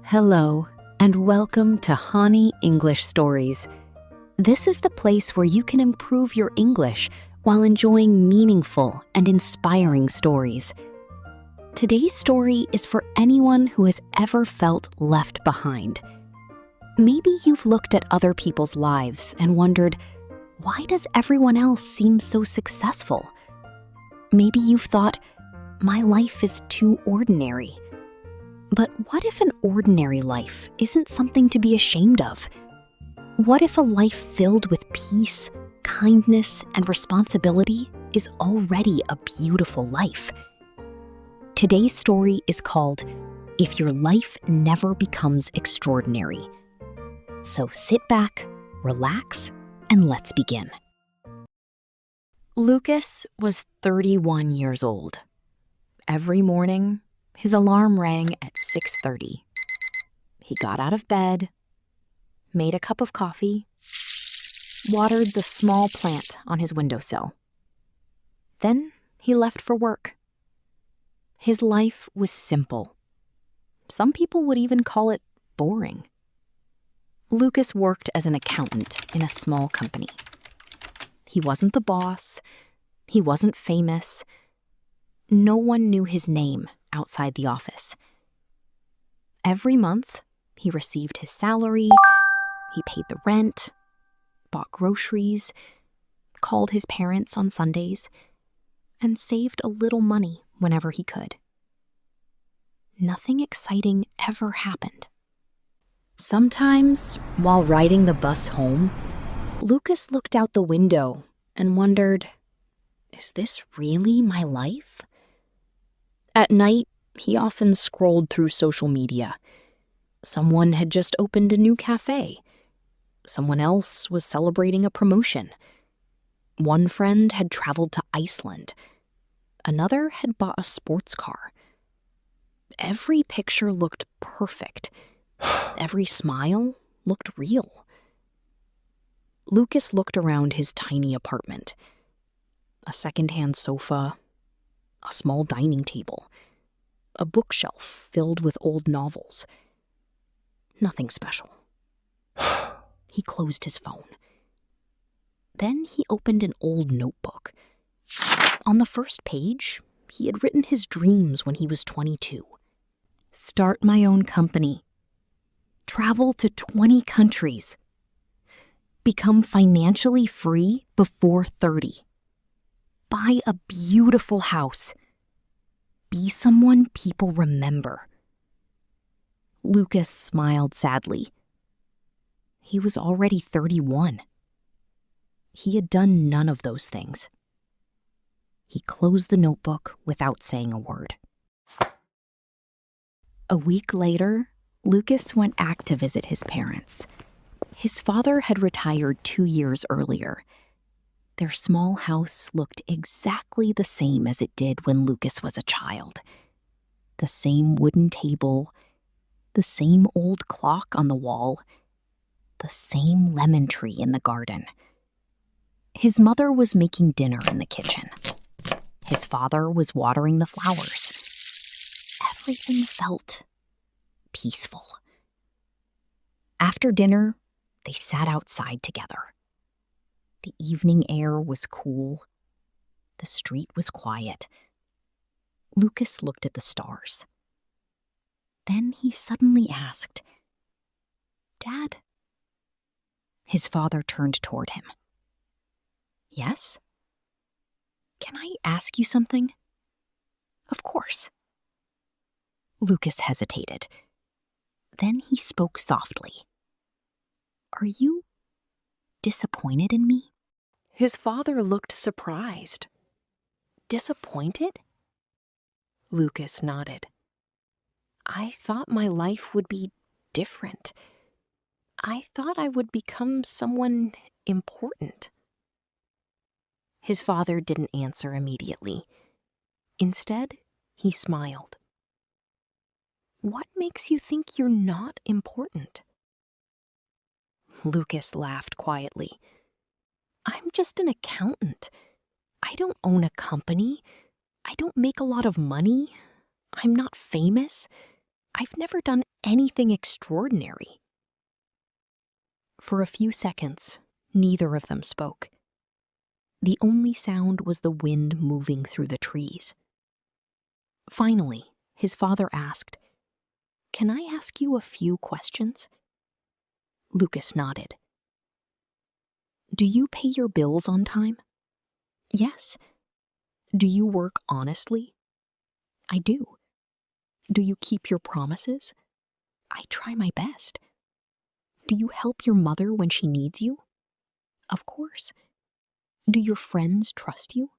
Hello, and welcome to Hani English Stories. This is the place where you can improve your English while enjoying meaningful and inspiring stories. Today's story is for anyone who has ever felt left behind. Maybe you've looked at other people's lives and wondered, why does everyone else seem so successful? Maybe you've thought, my life is too ordinary. But what if an ordinary life isn't something to be ashamed of? What if a life filled with peace, kindness, and responsibility is already a beautiful life? Today's story is called If Your Life Never Becomes Extraordinary. So sit back, relax, and let's begin. Lucas was 31 years old. Every morning, his alarm rang at 6:30. He got out of bed, made a cup of coffee, watered the small plant on his windowsill. Then he left for work. His life was simple. Some people would even call it boring. Lucas worked as an accountant in a small company. He wasn't the boss. He wasn't famous. No one knew his name outside the office. Every month, he received his salary, he paid the rent, bought groceries, called his parents on Sundays, and saved a little money whenever he could. Nothing exciting ever happened. Sometimes, while riding the bus home, Lucas looked out the window and wondered, is this really my life? At night, he often scrolled through social media. Someone had just opened a new cafe. Someone else was celebrating a promotion. One friend had traveled to Iceland. Another had bought a sports car. Every picture looked perfect. Every smile looked real. Lucas looked around his tiny apartment. A secondhand sofa, a small dining table, a bookshelf filled with old novels. Nothing special. He closed his phone. Then he opened an old notebook. On the first page, he had written his dreams when he was 22. Start my own company. Travel to 20 countries. Become financially free before 30. Buy a beautiful house. Be someone people remember. Lucas smiled sadly. He was already 31. He had done none of those things. He closed the notebook without saying a word. A week later, Lucas went back to visit his parents. His father had retired 2 years earlier. Their small house looked exactly the same as it did when Lucas was a child. The same wooden table, the same old clock on the wall, the same lemon tree in the garden. His mother was making dinner in the kitchen. His father was watering the flowers. Everything felt peaceful. After dinner, they sat outside together. The evening air was cool. The street was quiet. Lucas looked at the stars. Then he suddenly asked, "Dad?" His father turned toward him. "Yes? Can I ask you something?" "Of course." Lucas hesitated. Then he spoke softly. "Are you disappointed in me?" His father looked surprised. "Disappointed?" Lucas nodded. "I thought my life would be different. I thought I would become someone important." His father didn't answer immediately. Instead, he smiled. "What makes you think you're not important?" Lucas laughed quietly. "I'm just an accountant. I don't own a company. I don't make a lot of money. I'm not famous. I've never done anything extraordinary." For a few seconds, neither of them spoke. The only sound was the wind moving through the trees. Finally, his father asked, "Can I ask you a few questions?" Lucas nodded. "Do you pay your bills on time?" "Yes." "Do you work honestly?" "I do." "Do you keep your promises?" "I try my best." "Do you help your mother when she needs you?" "Of course." "Do your friends trust you?"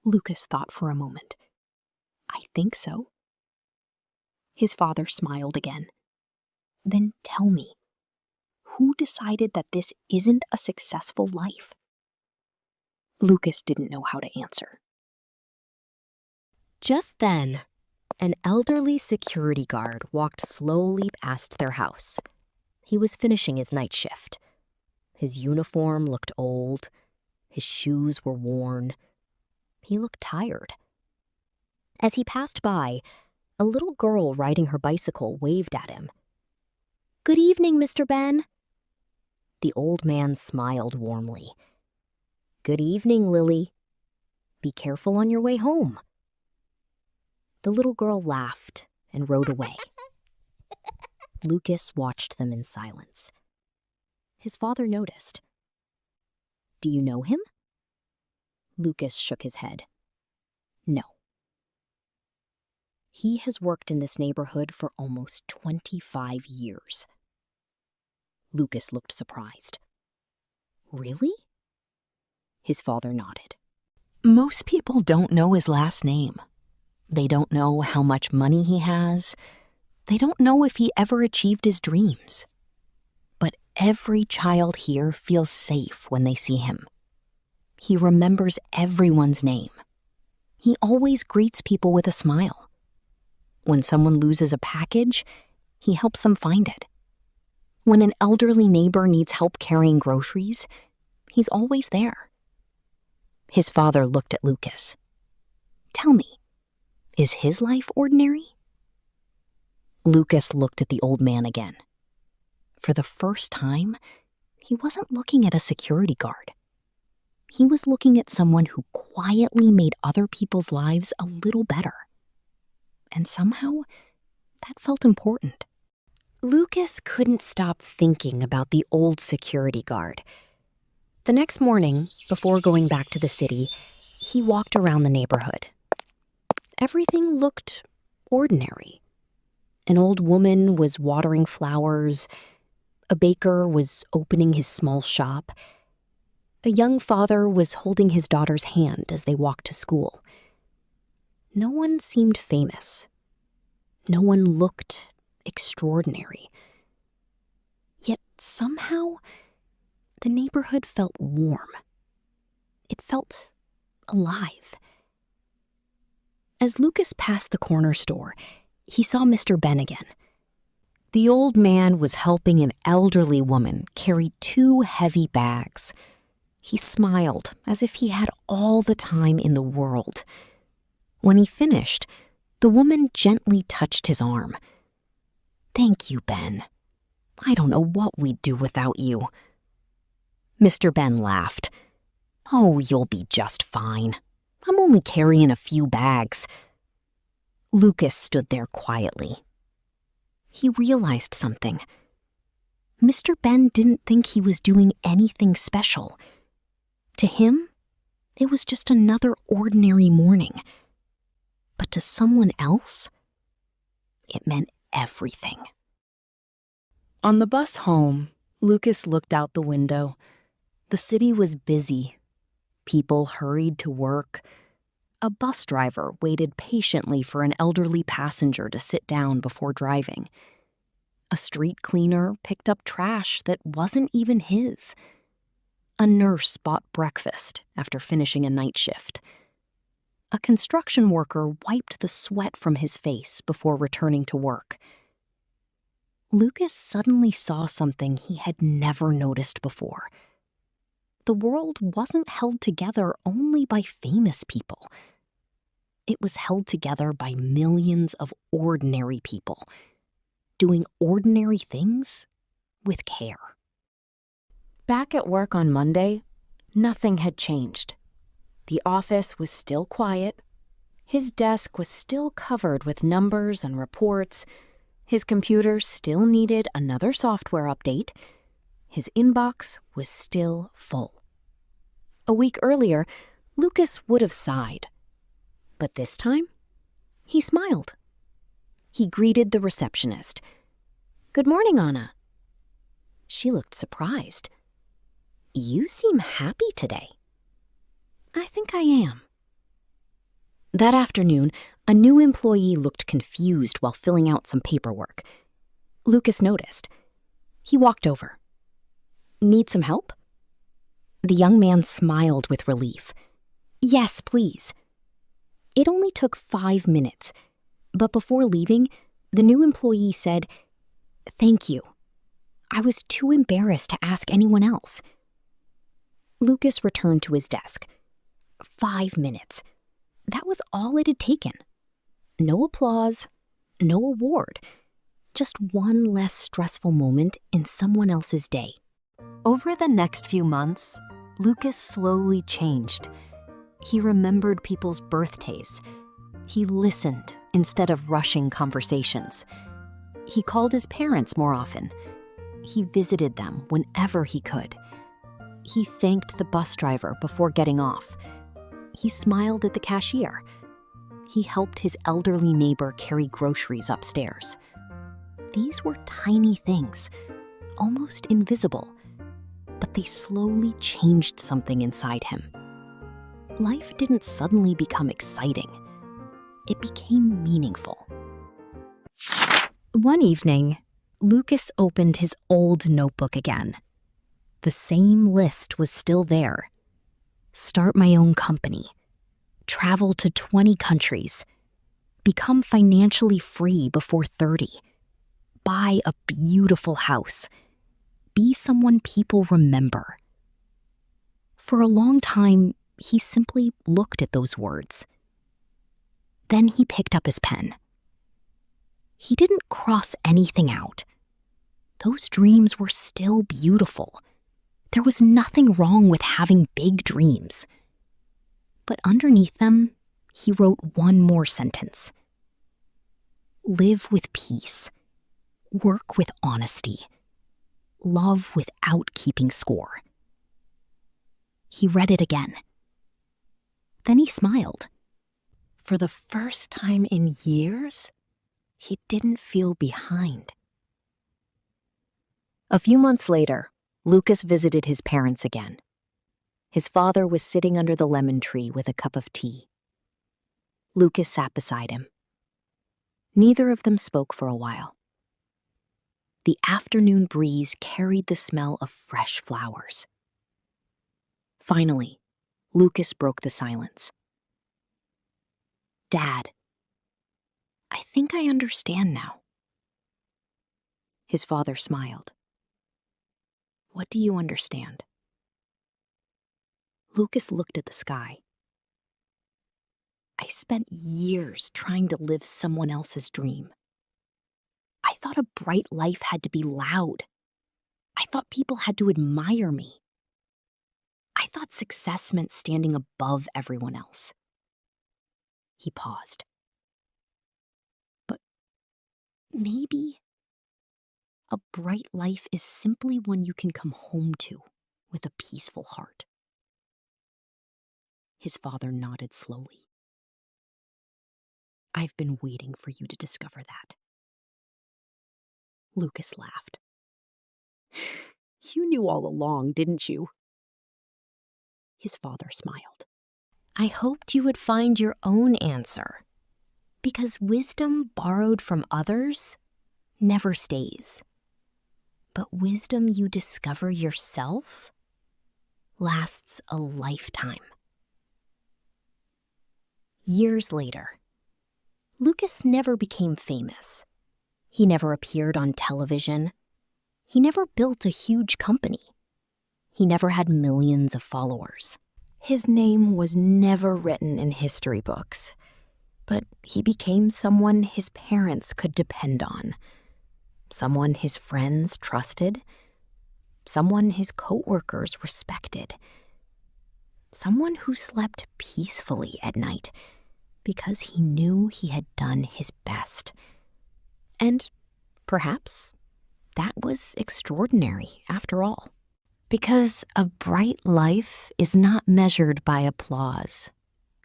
Lucas thought for a moment. "I think so." His father smiled again. "Then tell me, who decided that this isn't a successful life?" Lucas didn't know how to answer. Just then, an elderly security guard walked slowly past their house. He was finishing his night shift. His uniform looked old. His shoes were worn. He looked tired. As he passed by, a little girl riding her bicycle waved at him. "Good evening, Mr. Ben." The old man smiled warmly. "Good evening, Lily. Be careful on your way home." The little girl laughed and rode away. Lucas watched them in silence. His father noticed. "Do you know him?" Lucas shook his head. "No." "He has worked in this neighborhood for almost 25 years. Lucas looked surprised. "Really?" His father nodded. "Most people don't know his last name. They don't know how much money he has. They don't know if he ever achieved his dreams. But every child here feels safe when they see him. He remembers everyone's name. He always greets people with a smile. When someone loses a package, he helps them find it. When an elderly neighbor needs help carrying groceries, he's always there." His father looked at Lucas. "Tell me, is his life ordinary?" Lucas looked at the old man again. For the first time, he wasn't looking at a security guard. He was looking at someone who quietly made other people's lives a little better. And somehow, that felt important. Lucas couldn't stop thinking about the old security guard. The next morning, before going back to the city, he walked around the neighborhood. Everything looked ordinary. An old woman was watering flowers. A baker was opening his small shop. A young father was holding his daughter's hand as they walked to school. No one seemed famous. No one looked extraordinary. Yet somehow, the neighborhood felt warm. It felt alive. As Lucas passed the corner store, he saw Mr. Ben again. The old man was helping an elderly woman carry 2 heavy bags. He smiled as if he had all the time in the world. When he finished, the woman gently touched his arm. "Thank you, Ben. I don't know what we'd do without you." Mr. Ben laughed. "Oh, you'll be just fine. I'm only carrying a few bags." Lucas stood there quietly. He realized something. Mr. Ben didn't think he was doing anything special. To him, it was just another ordinary morning. But to someone else, it meant everything. On the bus home, Lucas looked out the window. The city was busy. People hurried to work. A bus driver waited patiently for an elderly passenger to sit down before driving. A street cleaner picked up trash that wasn't even his. A nurse bought breakfast after finishing a night shift. A construction worker wiped the sweat from his face before returning to work. Lucas suddenly saw something he had never noticed before. The world wasn't held together only by famous people. It was held together by millions of ordinary people, doing ordinary things with care. Back at work on Monday, nothing had changed. The office was still quiet. His desk was still covered with numbers and reports. His computer still needed another software update. His inbox was still full. A week earlier, Lucas would have sighed. But this time, he smiled. He greeted the receptionist. "Good morning, Anna." She looked surprised. "You seem happy today." "I think I am." That afternoon, a new employee looked confused while filling out some paperwork. Lucas noticed. He walked over. "Need some help?" The young man smiled with relief. "Yes, please." It only took 5 minutes, but before leaving, the new employee said, "Thank you. I was too embarrassed to ask anyone else." Lucas returned to his desk. 5 minutes. That was all it had taken. No applause, no award, just one less stressful moment in someone else's day. Over the next few months, Lucas slowly changed. He remembered people's birthdays. He listened instead of rushing conversations. He called his parents more often. He visited them whenever he could. He thanked the bus driver before getting off. He smiled at the cashier. He helped his elderly neighbor carry groceries upstairs. These were tiny things, almost invisible, but they slowly changed something inside him. Life didn't suddenly become exciting. It became meaningful. One evening, Lucas opened his old notebook again. The same list was still there. Start my own company. Travel to 20 countries. Become financially free before 30. Buy a beautiful house. Be someone people remember. For a long time, he simply looked at those words. Then he picked up his pen. He didn't cross anything out. Those dreams were still beautiful. There was nothing wrong with having big dreams. But underneath them, he wrote one more sentence. Live with peace. Work with honesty. Love without keeping score. He read it again. Then he smiled. For the first time in years, he didn't feel behind. A few months later, Lucas visited his parents again. His father was sitting under the lemon tree with a cup of tea. Lucas sat beside him. Neither of them spoke for a while. The afternoon breeze carried the smell of fresh flowers. Finally, Lucas broke the silence. Dad, I think I understand now. His father smiled. What do you understand? Lucas looked at the sky. I spent years trying to live someone else's dream. I thought a bright life had to be loud. I thought people had to admire me. I thought success meant standing above everyone else. He paused. But maybe a bright life is simply one you can come home to with a peaceful heart. His father nodded slowly. I've been waiting for you to discover that. Lucas laughed. You knew all along, didn't you? His father smiled. I hoped you would find your own answer, because wisdom borrowed from others never stays. But wisdom you discover yourself lasts a lifetime. Years later, Lucas never became famous. He never appeared on television. He never built a huge company. He never had millions of followers. His name was never written in history books. but he became someone his parents could depend on, someone his friends trusted, someone his coworkers respected, someone who slept peacefully at night because he knew he had done his best. And perhaps that was extraordinary after all. Because a bright life is not measured by applause.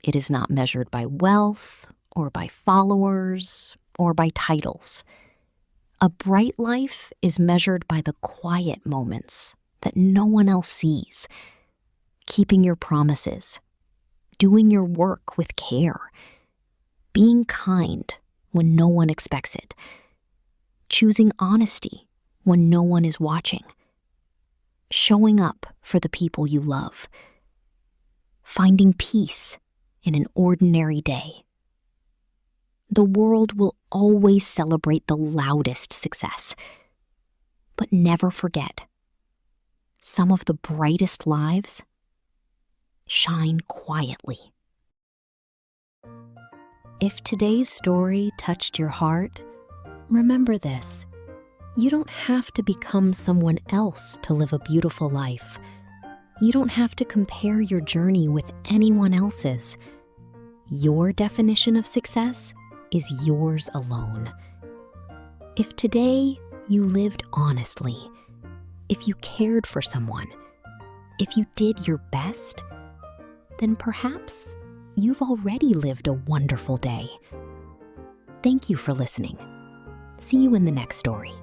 It is not measured by wealth or by followers or by titles. A bright life is measured by the quiet moments that no one else sees. Keeping your promises, doing your work with care, being kind when no one expects it, choosing honesty when no one is watching, showing up for the people you love, finding peace in an ordinary day. The world will always celebrate the loudest success, but never forget, some of the brightest lives shine quietly. If today's story touched your heart, remember this. You don't have to become someone else to live a beautiful life. You don't have to compare your journey with anyone else's. Your definition of success is yours alone. If today you lived honestly, if you cared for someone, if you did your best, then perhaps you've already lived a wonderful day. Thank you for listening. See you in the next story.